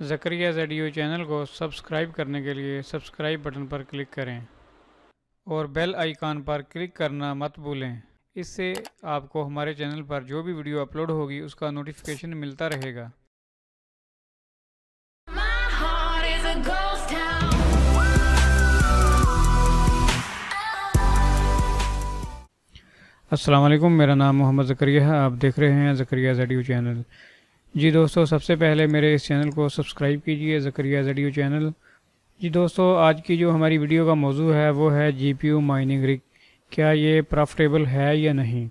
زکریا زیڈیو channel کو subscribe کرنے کے لیے سبسکرائب بٹن پر کلک کریں اور بیل آئیکن پر کلک کرنا مت بھولیں۔ اس سے آپ کو ہمارے چینل پر جو بھی ویڈیو اپلوڈ ہوگی اس کا نوٹیفیکیشن ملتا رہے گا۔ السلام علیکم، میرا نام محمد زکریا ہے، آپ دیکھ رہے ہیں زکریا زیڈیو چینل۔ جی دوستو، سب سے پہلے میرے اس چینل کو سبسکرائب کیجئے، زکریا زیڈیو چینل۔ جی دوستو، آج کی جو ہماری ویڈیو کا موضوع ہے وہ ہے جی پی یو مائننگ رگ۔ کیا یہ پروفٹیبل ہے یا نہیں؟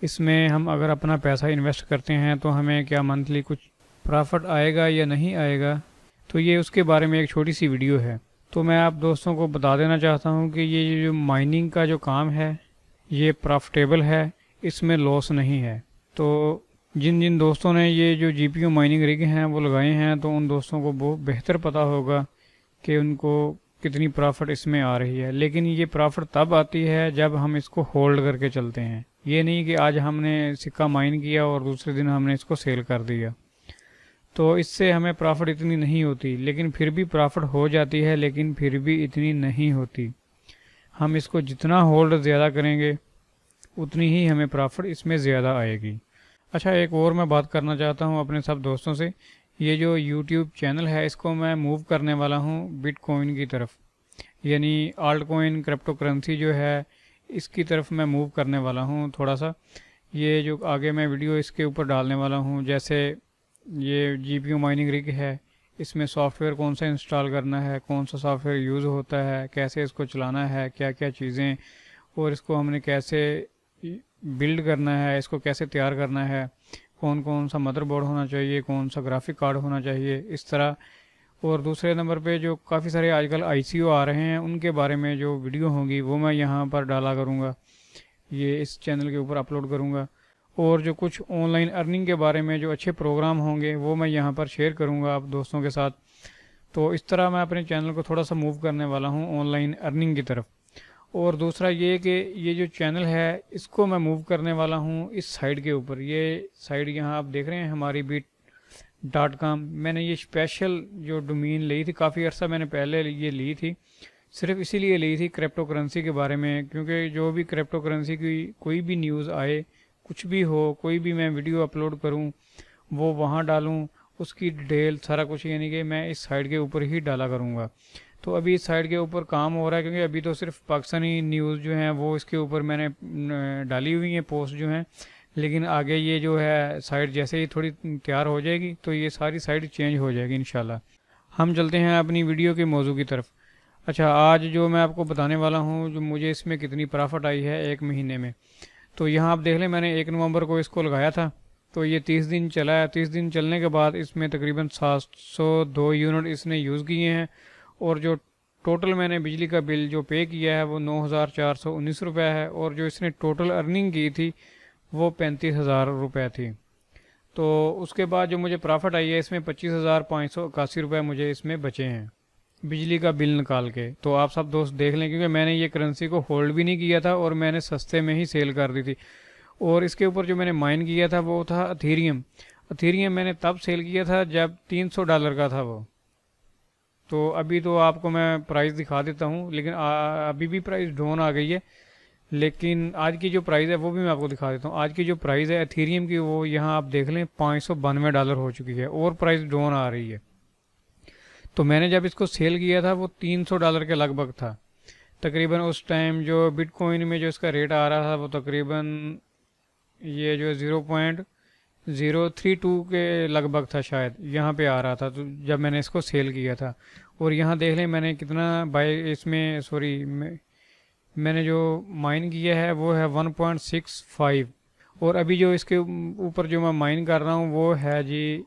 اس میں ہم اگر اپنا پیسہ انویسٹ کرتے ہیں تو ہمیں کیا منتھلی کچھ پرافٹ آئے گا یا نہیں آئے گا؟ تو یہ اس کے بارے میں ایک چھوٹی سی ویڈیو ہے۔ تو میں آپ دوستوں کو بتا دینا چاہتا ہوں کہ یہ جو مائننگ کا جو کام ہے یہ پروفٹیبل ہے، اس میں لاس نہیں ہے۔ تو جن دوستوں نے یہ جو جی پی یو مائننگ رگ ہیں وہ لگائے ہیں تو ان دوستوں کو بہت بہتر پتہ ہوگا کہ ان کو کتنی پرافٹ اس میں آ رہی ہے۔ لیکن یہ پرافٹ تب آتی ہے جب ہم اس کو ہولڈ کر کے چلتے ہیں، یہ نہیں کہ آج ہم نے سکہ مائن کیا اور دوسرے دن ہم نے اس کو سیل کر دیا۔ تو اس سے ہمیں پرافٹ اتنی نہیں ہوتی، لیکن پھر بھی پرافٹ ہو جاتی ہے، لیکن پھر بھی اتنی نہیں ہوتی۔ ہم اس کو جتنا ہولڈ زیادہ کریں گے اتنی ہی ہمیں پرافٹ اس میں زیادہ آئے گی۔ اچھا، ایک اور میں بات کرنا چاہتا ہوں اپنے سب دوستوں سے۔ یہ جو یوٹیوب چینل ہے اس کو میں موو کرنے والا ہوں بٹ کوئن کی طرف، یعنی آلٹ کوئن کرپٹو کرنسی جو ہے اس کی طرف میں موو کرنے والا ہوں تھوڑا سا۔ یہ جو آگے میں ویڈیو اس کے اوپر ڈالنے والا ہوں، جیسے یہ جی پی یو مائننگ رگ ہے، اس میں سافٹ ویئر کون سا انسٹال کرنا ہے، کون سا سافٹ ویئر یوز ہوتا ہے، کیسے اس کو چلانا ہے، کیا کیا چیزیں، اور اس کو ہم نے کیسے بلڈ کرنا ہے، اس کو کیسے تیار کرنا ہے، کون سا مدر بورڈ ہونا چاہیے، کون سا گرافک کارڈ ہونا چاہیے، اس طرح۔ اور دوسرے نمبر پہ جو کافی سارے آج کل آئی سی او آ رہے ہیں ان کے بارے میں جو ویڈیو ہوگی وہ میں یہاں پر ڈالا کروں گا، یہ اس چینل کے اوپر اپلوڈ کروں گا۔ اور جو کچھ آن لائن ارننگ کے بارے میں جو اچھے پروگرام ہوں گے وہ میں یہاں پر شیئر کروں گا آپ دوستوں کے ساتھ۔ تو اس طرح میں اپنے چینل کو تھوڑا سا موو کرنے والا ہوں آن لائن ارننگ کی طرف۔ اور دوسرا یہ کہ یہ جو چینل ہے اس کو میں موو کرنے والا ہوں اس سائٹ کے اوپر۔ یہ سائٹ یہاں آپ دیکھ رہے ہیں ہماری bit.com۔ میں نے یہ اسپیشل جو ڈومین لی تھی، کافی عرصہ میں نے پہلے یہ لی تھی، صرف اسی لیے لی تھی کرپٹو کرنسی کے بارے میں، کیونکہ جو بھی کرپٹو کرنسی کی کوئی بھی نیوز آئے، کچھ بھی ہو، کوئی بھی میں ویڈیو اپلوڈ کروں وہ وہاں ڈالوں، اس کی ڈیٹیل سارا کچھ، یعنی کہ میں اس سائٹ کے اوپر ہی ڈالا کروں گا۔ تو ابھی اس سائٹ کے اوپر کام ہو رہا ہے، کیونکہ ابھی تو صرف پاکستانی نیوز جو ہیں وہ اس کے اوپر میں نے ڈالی ہوئی ہیں پوسٹ جو ہیں، لیکن آگے یہ جو ہے سائٹ جیسے ہی تھوڑی تیار ہو جائے گی تو یہ ساری سائٹ چینج ہو جائے گی انشاءاللہ۔ ہم چلتے ہیں اپنی ویڈیو کے موضوع کی طرف۔ اچھا، آج جو میں آپ کو بتانے والا ہوں جو مجھے اس میں کتنی پرافٹ آئی ہے ایک مہینے میں، تو یہاں آپ دیکھ لیں میں نے 1 نومبر کو اس کو لگایا تھا، تو یہ 30 دن چلا ہے۔ 30 دن چلنے کے بعد اس میں تقریباً 702 یونٹ اس نے یوز کیے ہیں، اور جو ٹوٹل میں نے بجلی کا بل جو پے کیا ہے وہ 9419 روپے ہے، اور جو اس نے ٹوٹل ارننگ کی تھی وہ 35,000 روپے تھی۔ تو اس کے بعد جو مجھے پرافٹ آئی ہے اس میں 25,581 روپے مجھے اس میں بچے ہیں بجلی کا بل نکال کے۔ تو آپ سب دوست دیکھ لیں، کیونکہ میں نے یہ کرنسی کو ہولڈ بھی نہیں کیا تھا اور میں نے سستے میں ہی سیل کر دی تھی۔ اور اس کے اوپر جو میں نے مائن کیا تھا وہ تھا اتھیریم۔ اتھیریم میں نے تب سیل کیا تھا جب $300 کا تھا وہ۔ تو ابھی تو آپ کو میں پرائز دکھا دیتا ہوں، لیکن ابھی بھی پرائز ڈاؤن آ گئی ہے، لیکن آج کی جو پرائز ہے وہ بھی میں آپ کو دکھا دیتا ہوں۔ آج کی جو پرائز ہے ایتھیریم کی وہ یہاں آپ دیکھ لیں $592 ہو چکی ہے، اور پرائز ڈاؤن آ رہی ہے۔ تو میں نے جب اس کو سیل کیا تھا وہ $300 کے لگ بھگ تھا تقریباً۔ اس ٹائم جو بٹ کوئن میں جو اس کا ریٹ آ رہا تھا وہ تقریباً یہ جو 0.032 کے لگ بھگ تھا، شاید یہاں پہ آ رہا تھا تو جب میں نے اس کو سیل کیا تھا۔ اور یہاں دیکھ لیں میں نے کتنا اس میں میں نے جو مائن کیا ہے وہ ہے 1.65، اور ابھی جو اس کے اوپر جو میں مائن کر رہا ہوں وہ ہے جی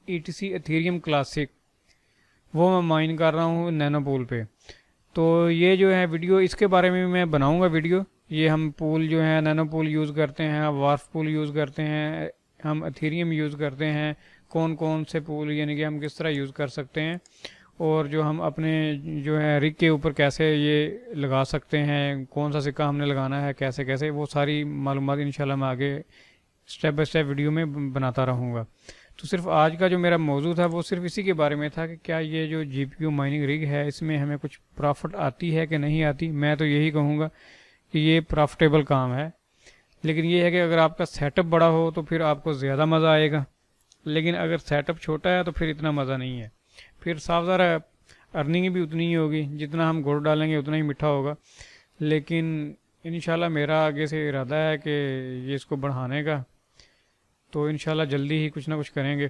ETC ایتھیریم کلاسک، وہ میں مائن کر رہا ہوں نینو پول پہ۔ تو یہ جو ہے ویڈیو اس کے بارے میں میں بناؤں گا ویڈیو۔ یہ ہم پول جو ہے نینو پول یوز کرتے ہیں، وارف پول یوز کرتے ہیں، ہم ایتھیریم یوز کرتے ہیں، کون سے پول یعنی کہ ہم کس طرح یوز کر سکتے ہیں، اور جو ہم اپنے جو ہے رگ کے اوپر کیسے یہ لگا سکتے ہیں، کون سا سکہ ہم نے لگانا ہے، کیسے وہ ساری معلومات انشاءاللہ میں آگے سٹیپ بائی سٹیپ ویڈیو میں بناتا رہوں گا۔ تو صرف آج کا جو میرا موضوع تھا وہ صرف اسی کے بارے میں تھا کہ کیا یہ جو جی پی یو مائننگ رگ ہے اس میں ہمیں کچھ پرافٹ آتی ہے کہ نہیں آتی. میں تو یہی کہوں گا کہ یہ پرافٹیبل کام ہے، لیکن یہ ہے کہ اگر آپ کا سیٹ اپ بڑا ہو تو پھر آپ کو زیادہ مزہ آئے گا، لیکن اگر سیٹ اپ چھوٹا ہے تو پھر اتنا مزہ نہیں ہے. پھر صاف ظاہر ہے ارننگ بھی اتنی ہی ہوگی، جتنا ہم گڑ ڈالیں گے اتنا ہی میٹھا ہوگا. لیکن انشاءاللہ میرا آگے سے ارادہ ہے کہ یہ اس کو بڑھانے کا، تو انشاءاللہ جلدی ہی کچھ نہ کچھ کریں گے.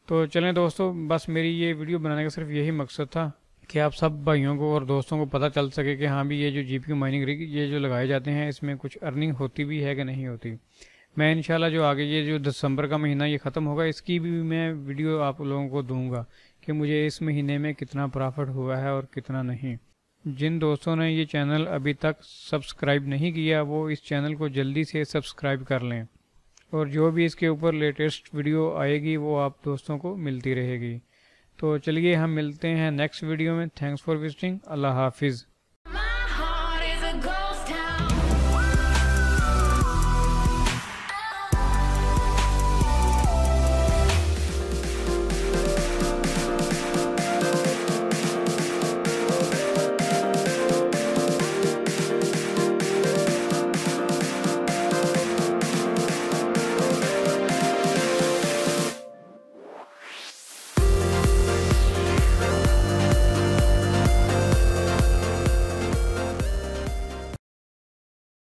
تو چلیں دوستو، بس میری یہ ویڈیو بنانے کا صرف یہی مقصد تھا کہ آپ سب بھائیوں کو اور دوستوں کو پتہ چل سکے کہ ہاں بھی یہ جو جی پی یو مائننگ رگ یہ جو لگائے جاتے ہیں اس میں کچھ ارننگ ہوتی بھی ہے کہ نہیں ہوتی. میں انشاءاللہ جو آگے یہ جو دسمبر کا مہینہ یہ ختم ہوگا اس کی بھی میں ویڈیو آپ لوگوں کو دوں گا کہ مجھے اس مہینے میں کتنا پرافٹ ہوا ہے اور کتنا نہیں. جن دوستوں نے یہ چینل ابھی تک سبسکرائب نہیں کیا وہ اس چینل کو جلدی سے سبسکرائب کر لیں، اور جو بھی اس کے اوپر لیٹسٹ ویڈیو آئے گی وہ آپ دوستوں کو ملتی رہے گی. تو چلیے ہم ملتے ہیں نیکسٹ ویڈیو میں. Thanks for visiting. اللہ حافظ.